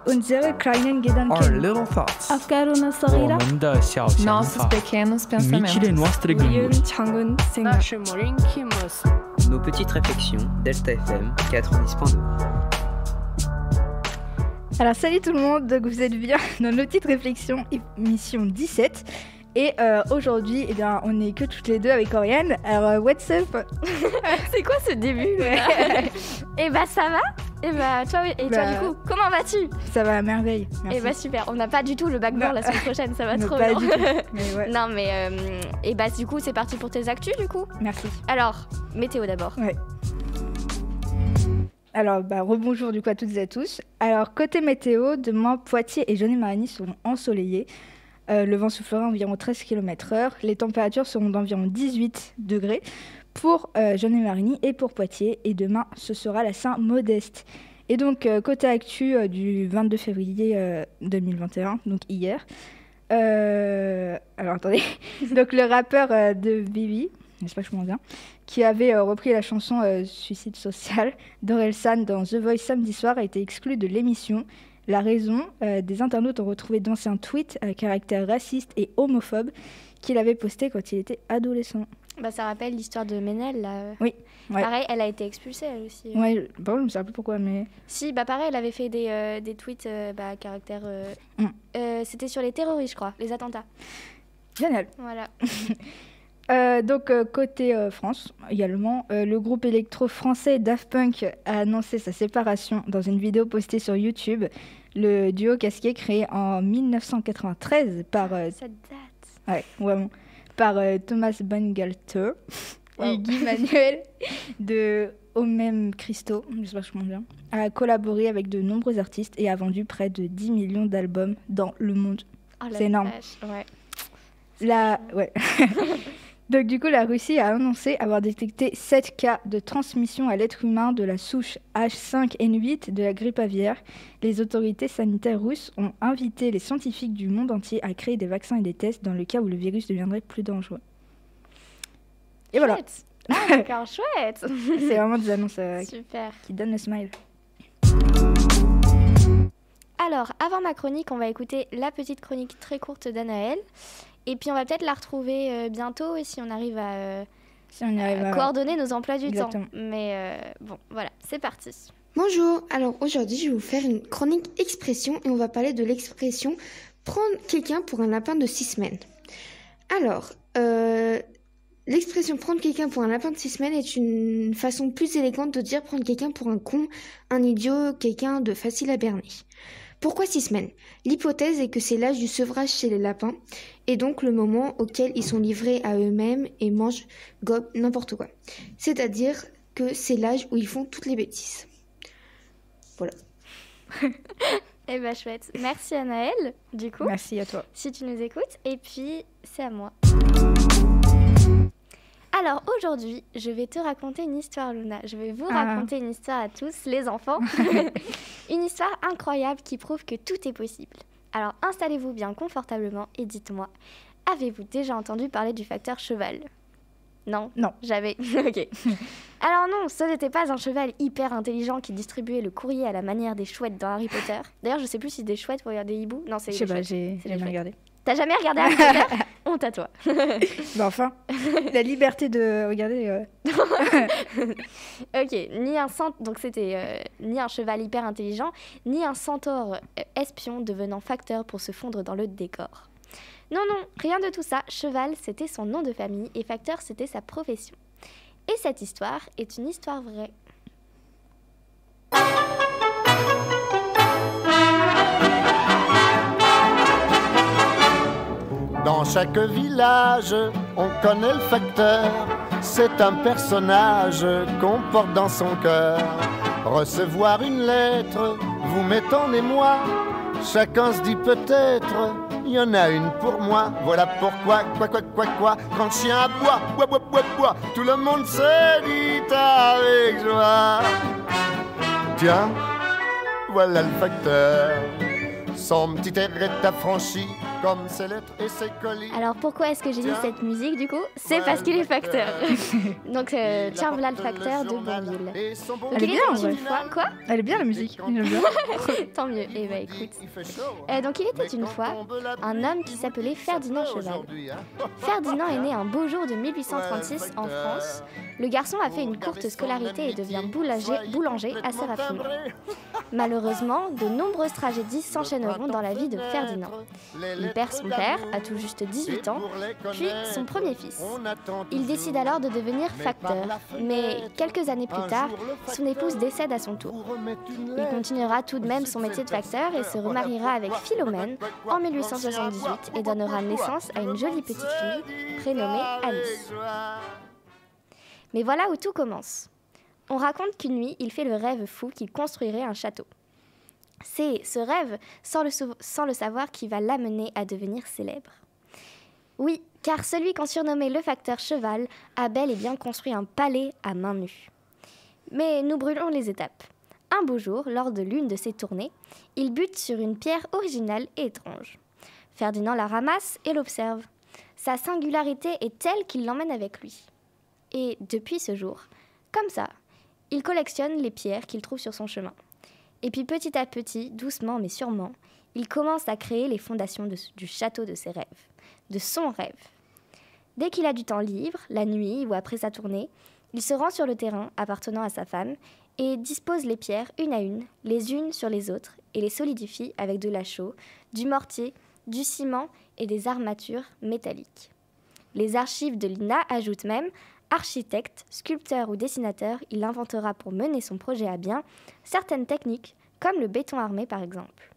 unsere kleinen Our Gedanken. little thoughts. أفكارنا الصغيرة. 我们的小想 Nossos 法 pequenos Mentire pensamentos. nostre gânduri. 우리는 작은 생각. Наши маленькие мысли. Nos petites réflexions, Delta FM 90.2. Alors salut tout le monde, donc vous êtes bien dans nos petites réflexions, émission 17. Et aujourd'hui, eh bien, on n'est que toutes les deux avec Oriane. Alors, what's up? C'est quoi ce début là? Eh bah ça va. Et bah toi, et toi Bah, du coup, comment vas-tu? Ça va à merveille, merci. Et bah super, on n'a pas du tout le backboard la semaine prochaine, ça va Non, trop pas bien. du tout, mais ouais, Non mais, et bah du coup c'est parti pour tes actus du coup. merci. Alors, météo d'abord. Alors, rebonjour du coup à toutes et à tous. Alors, côté météo, demain, Poitiers et Jaunet-Marigny seront ensoleillés. Le vent soufflera à environ 13 km/h. Les températures seront d'environ 18 degrés pour Jaunet-Marigny et pour Poitiers. Et demain, ce sera la Saint-Modeste. Et donc, côté actu du 22 février 2021, donc hier. Alors, attendez. Donc, le rappeur de Vivi, j'espère que je m'en bien, qui avait repris la chanson Suicide social d'Orelsan dans The Voice samedi soir, a été exclu de l'émission. La raison, des internautes ont retrouvé d'anciens tweets à caractère raciste et homophobe qu'il avait postés quand il était adolescent. Bah ça rappelle l'histoire de Ménel là. Oui, ouais. Pareil, elle a été expulsée elle aussi. Ouais, par contre, je ne sais plus pourquoi, mais... Si, bah pareil, elle avait fait des tweets à caractère... c'était sur les terroristes je crois, les attentats. Génial. Voilà. Donc, côté France, également, le groupe électro-français Daft Punk a annoncé sa séparation dans une vidéo postée sur YouTube. Le duo casqué créé en 1993 par... Ça date. Ouais, vraiment. Par Thomas Bangalter Wow. et Guy Manuel de Homem Christo, j'espère que je prononce bien, a collaboré avec de nombreux artistes et a vendu près de 10 millions d'albums dans le monde. Oh, la C'est énorme. vache, ouais. Ouais. Donc du coup, la Russie a annoncé avoir détecté 7 cas de transmission à l'être humain de la souche H5N8 de la grippe aviaire. Les autorités sanitaires russes ont invité les scientifiques du monde entier à créer des vaccins et des tests dans le cas où le virus deviendrait plus dangereux. Et voilà, Chouette. Ah, d'accord, chouette. c'est vraiment des annonces Super. qui donnent le smile. Alors, avant ma chronique, on va écouter la petite chronique très courte d'Anaël. Et puis, on va peut-être la retrouver bientôt et si on arrive à, Si on y arrive à... coordonner nos emplois du Exactement. temps. Mais bon, voilà, c'est parti. Bonjour, alors aujourd'hui je vais vous faire une chronique expression et on va parler de l'expression prendre quelqu'un pour un lapin de 6 semaines. Alors, l'expression prendre quelqu'un pour un lapin de 6 semaines est une façon plus élégante de dire prendre quelqu'un pour un con, un idiot, quelqu'un de facile à berner. Pourquoi 6 semaines? L'hypothèse est que c'est l'âge du sevrage chez les lapins et donc le moment auquel ils sont livrés à eux-mêmes et mangent, gobent, n'importe quoi. C'est-à-dire que c'est l'âge où ils font toutes les bêtises. Voilà. Eh ben chouette. Merci Anaël, du coup, Merci à toi. si tu nous écoutes. Et puis, c'est à moi. Alors aujourd'hui, je vais te raconter une histoire, Luna. Je vais vous raconter une histoire à tous, les enfants. Une histoire incroyable qui prouve que tout est possible. Alors installez-vous bien confortablement et dites-moi, avez-vous déjà entendu parler du facteur cheval? Non? Non. J'avais. Ok. Alors non, ce n'était pas un cheval hyper intelligent qui distribuait le courrier à la manière des chouettes dans Harry Potter. D'ailleurs, je sais plus si des chouettes pour regarder des hiboux. Non, c'est Je sais des pas, chouettes. j'ai C'est jamais des regardé. T'as jamais regardé Harry Potter? Honte à toi. Enfin, la liberté de regarder... Ok, donc c'était ni un cheval hyper intelligent, ni un centaure espion devenant facteur pour se fondre dans le décor. Non, rien de tout ça. Cheval, c'était son nom de famille et facteur, c'était sa profession. Et cette histoire est une histoire vraie. Dans chaque village, on connaît le facteur. C'est un personnage qu'on porte dans son cœur. Recevoir une lettre, vous mettez en émoi. Chacun se dit peut-être, il y en a une pour moi. Voilà pourquoi, quoi. Quand le chien aboie, bois, tout le monde se dit avec joie. Tiens, voilà le facteur. Son petit air est affranchi, comme ses lettres et ses colis. Alors pourquoi est-ce que j'ai dit cette musique du coup? C'est parce qu'il est facteur. Donc tiens voilà le facteur de Bourville. Elle est bien, en vrai. Une fois... Quoi? Elle est bien la musique, j'aime bien. Tant mieux, eh ben écoute. Donc il était une fois un homme qui s'appelait Ferdinand Cheval. Ferdinand est né un beau jour de 1836 en France. Le garçon a fait une courte scolarité et devient boulanger assez rapidement. Malheureusement, de nombreuses tragédies s'enchaîneront dans la vie de Ferdinand. Il perd son père à tout juste 18 ans, puis son premier fils. Il décide alors de devenir facteur, mais quelques années plus tard, son épouse décède à son tour. Il continuera tout de même son métier de facteur et se remariera avec Philomène en 1878 et donnera naissance à une jolie petite fille prénommée Alice. Mais voilà où tout commence. On raconte qu'une nuit, il fait le rêve fou qu'il construirait un château. C'est ce rêve, sans le savoir, qui va l'amener à devenir célèbre. Oui, car celui qu'on surnommait le facteur Cheval a bel et bien construit un palais à main nue. Mais nous brûlons les étapes. Un beau jour, lors de l'une de ses tournées, il bute sur une pierre originale et étrange. Ferdinand la ramasse et l'observe. Sa singularité est telle qu'il l'emmène avec lui. Et depuis ce jour, comme ça, il collectionne les pierres qu'il trouve sur son chemin. Et puis petit à petit, doucement mais sûrement, il commence à créer les fondations du château de ses rêves, de son rêve. Dès qu'il a du temps libre, la nuit ou après sa tournée, il se rend sur le terrain appartenant à sa femme et dispose les pierres une à une, les unes sur les autres, et les solidifie avec de la chaux, du mortier, du ciment et des armatures métalliques. Les archives de l'INA ajoutent même: architecte, sculpteur ou dessinateur, il inventera pour mener son projet à bien certaines techniques, comme le béton armé par exemple.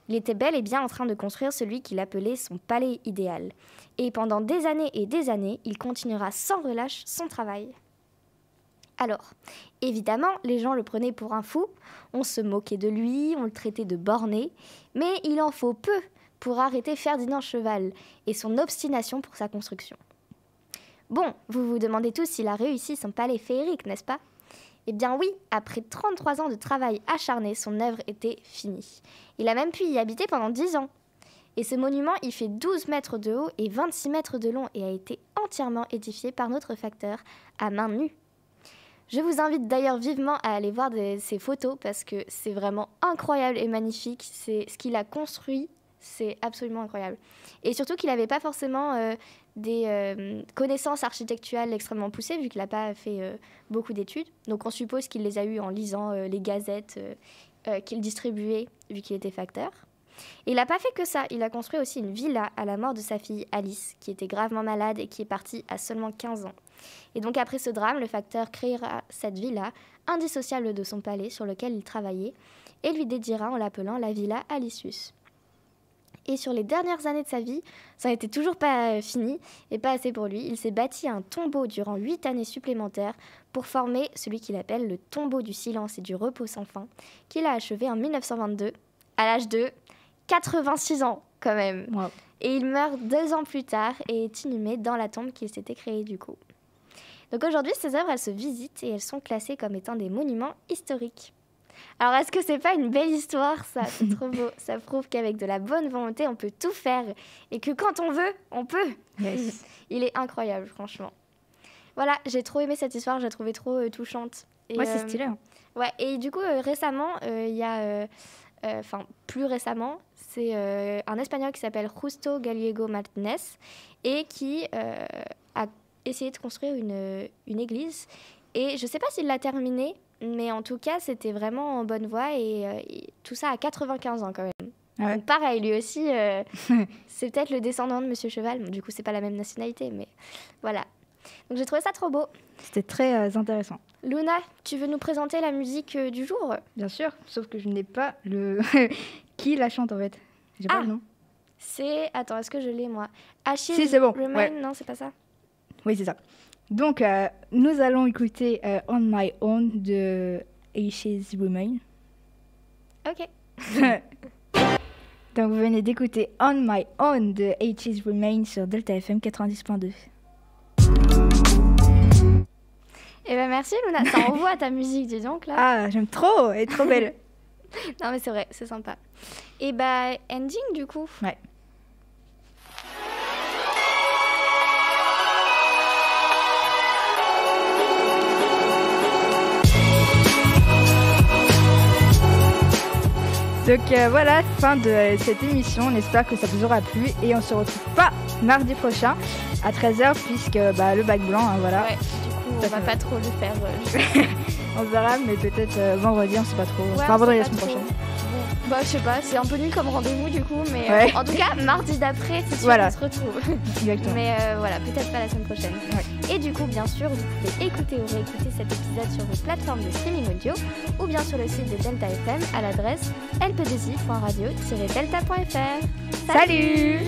Il était bel et bien en train de construire celui qu'il appelait son palais idéal. Et pendant des années et des années, il continuera sans relâche son travail. Alors, évidemment, les gens le prenaient pour un fou, on se moquait de lui, on le traitait de borné, mais il en faut peu pour arrêter Ferdinand Cheval et son obstination pour sa construction. Bon, vous vous demandez tous s'il a réussi son palais féerique, n'est-ce pas? Eh bien oui, après 33 ans de travail acharné, son œuvre était finie. Il a même pu y habiter pendant 10 ans. Et ce monument, il fait 12 mètres de haut et 26 mètres de long et a été entièrement édifié par notre facteur à main nue. Je vous invite d'ailleurs vivement à aller voir ces photos parce que c'est vraiment incroyable et magnifique. C'est ce qu'il a construit, c'est absolument incroyable. Et surtout qu'il n'avait pas forcément des connaissances architecturales extrêmement poussées vu qu'il n'a pas fait beaucoup d'études. Donc on suppose qu'il les a eues en lisant les gazettes qu'il distribuait vu qu'il était facteur. Et il n'a pas fait que ça, il a construit aussi une villa à la mort de sa fille Alice, qui était gravement malade et qui est partie à seulement 15 ans. Et donc après ce drame, le facteur créera cette villa, indissociable de son palais sur lequel il travaillait, et lui dédiera en l'appelant la villa Alicius. Et sur les dernières années de sa vie, ça n'était toujours pas fini et pas assez pour lui. Il s'est bâti un tombeau durant 8 années supplémentaires pour former celui qu'il appelle le tombeau du silence et du repos sans fin, qu'il a achevé en 1922, à l'âge de 86 ans quand même. Wow. Et il meurt 2 ans plus tard et est inhumé dans la tombe qu'il s'était créée du coup. Donc aujourd'hui, ces œuvres, elles se visitent et elles sont classées comme étant des monuments historiques. Alors, est-ce que c'est pas une belle histoire, ça? C'est trop beau. Ça prouve qu'avec de la bonne volonté, on peut tout faire. Et que quand on veut, on peut. Yes. Il est incroyable, franchement. Voilà, j'ai trop aimé cette histoire. Je la trouvais trop touchante. Et, ouais, c'est stylé. Hein. Ouais, et du coup, récemment, il y a... plus récemment, c'est un Espagnol qui s'appelle Justo Gallego Martínez et qui a essayé de construire une église. Et je ne sais pas s'il l'a terminée, mais en tout cas, c'était vraiment en bonne voie et tout ça à 95 ans quand même. Ah ouais. Donc pareil, lui aussi, c'est peut-être le descendant de Monsieur Cheval. Bon, du coup, c'est pas la même nationalité, mais voilà. Donc j'ai trouvé ça trop beau. C'était très intéressant. Luna, tu veux nous présenter la musique du jour? Bien sûr, sauf que je n'ai pas le... Qui la chante en fait? J'ai pas le nom. C'est... Attends, est-ce que je l'ai moi? Achille si, c'est bon. Remain, ouais. Non, c'est pas ça. Oui, c'est ça. Donc, nous allons écouter On My Own de Ashes Remain. Ok. Donc, vous venez d'écouter On My Own de Ashes Remain sur Delta FM 90.2. Eh ben merci Luna, ça envoie ta musique, dis donc là. Ah, j'aime trop, elle est trop belle. Non mais c'est vrai, c'est sympa. Et bah ending du coup. Ouais. Donc voilà, fin de cette émission. On espère que ça vous aura plu et on se retrouve pas mardi prochain à 13h puisque le bac blanc, hein, voilà. Ouais, du coup, on va pas trop le faire. On verra, mais peut-être vendredi, on sait pas trop. Ouais, enfin, vendredi la sait semaine pas trop. prochaine. Bon, je sais pas, c'est un peu nul comme rendez-vous du coup, mais Ouais. en tout cas, mardi d'après, c'est sûr Voilà. qu'on se retrouve. Exactement. Mais voilà, peut-être pas la semaine prochaine. Ouais. Et du coup, bien sûr, vous pouvez écouter ou réécouter cet épisode sur vos plateformes de streaming audio ou bien sur le site de Delta FM à l'adresse lp2i.radio-delta.fr. Salut.